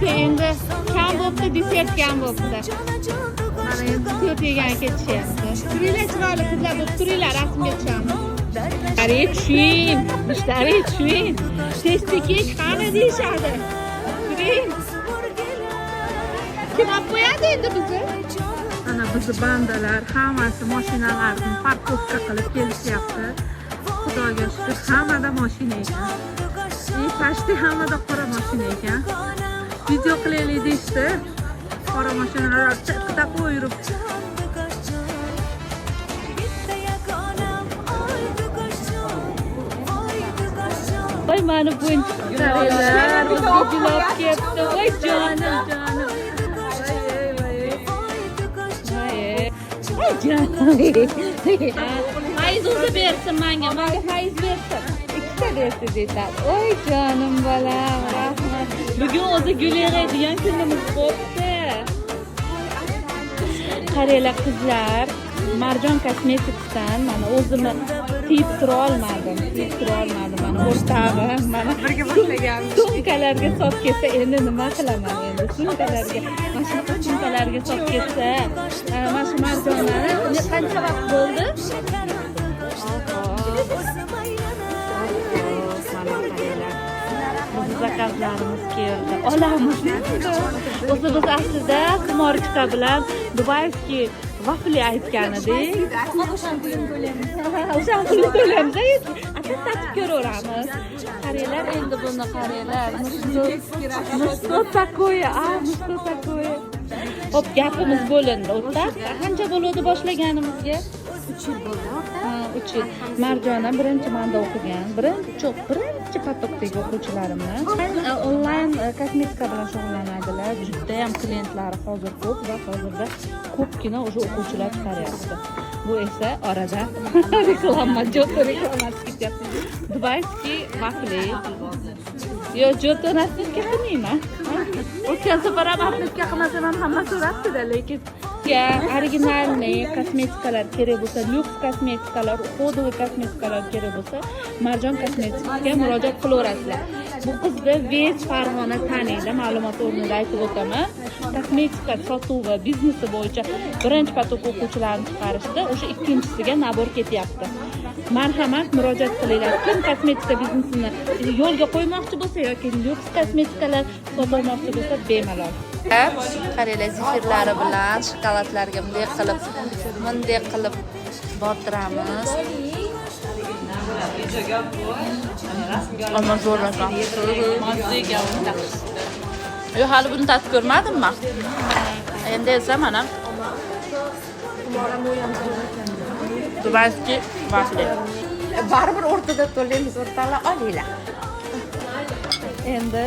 endi kam bo'libdi, desert kam bo'libdi. Mana endi to'rt yegan ketishyapti. Turinglar chiroyli qizlar, bo'lib turinglar, rasmga tushamiz. Mushtariy tushing, mushtariy tushing. Tezda kek qani deyishadi. Turing. Kim olib qo'yadi endi bizni? Ana bizni bandalar hammasi mashinalarni parkovka qilib kelishyapti. Xudoga shukr, hammada mashina ekan. Pashti hammada qora mashina ekan. Video qilaylik deyishdi. Qora mashinalar chaqda qo'yib. Voy mana bu intiqlarlar o'zga jilab ketdi. Voy jonim, jonim. Voy jonim. Faiz o'zi bersin menga faiz bersin. Ikkita bersin deydi. Voy jonim bolam, rahmat. Bugun o'zi gul yig'adigan kunimiz bo'pti. Qaranglar qizlar, Marjon Cosmeticsdan mana o'zimni tiyib tura olmadim. Mana o'rtog'im, mana birga boshlaganmiz. Sumkalarga sop ketsa endi nima qilaman endi? Sumkalarga, mana shunaqa sumkalarga sop ketsa, mana shu Marjonlarni qancha vaqt bo'ldi? Zakazlarimiz keldi. Olamiz. O'zi biz aslida Qimorchika bilan Dubayskiy vafli aytgan edik. O'shan pulni to'laymiz. O'shan pulni to'laymiz. Atab tatib ko'raveramiz. Qaranglar endi buni qaranglar. Musto takoya, musto takoya. Hop, gapimiz bo'lindi. O'ta qancha bo'ldi boshlaganimizga? 3 yil bo'ldi. 3 yil. Marjona birinchi manda o'qigan. Birinchi potokdagi o'quvchilarimni. Onlayn kosmetika bilan shug'ullanadilar. Juda ham klientlari hozir ko'p va hozirda ko'pgina o'sha o'quvchilar chiqaryapti. Bu esa orada reklamasi ketyapti. Dubayskiy vafli. Yo, Joto nasibga qilmayman. O'tgan safar ham nasibga qilmasam ham hamma so'rabdi-da, lekin originalniy kosmetikalar kerak bo'lsa, lyuks kosmetikalar, kodovый kosmetikalar kerak bo'lsa, Marjon Cosmeticsga murojaat qilaverasizlar. Bu qizni Vech Farg'ona taniydi, ma'lumot o'rnida aytib o'taman. Kosmetika sotuvi biznesi bo'yicha birinchi potok o'quvchilarni chiqarishdi, o'sha ikkinchisiga nabor ketyapti. Marhamat, murojaat qilinglar. Kim kosmetika biznesini yo'lga qo'ymoqchi bo'lsa yoki lyuks kosmetikalar sotmoqchi bo'lsa, bemalol. Qaranglar, zifirlari bilan shokoladlarga bunday qilib botiramiz. Ama zo'rlasham. Yo, hali buni tatib ko'rmadimmi? Endi esa mana Dubayskiy vafli. Baribir o'rtada to'laymiz, o'rtalar olinglar. Endi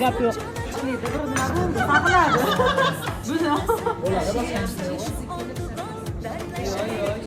gap yo'q.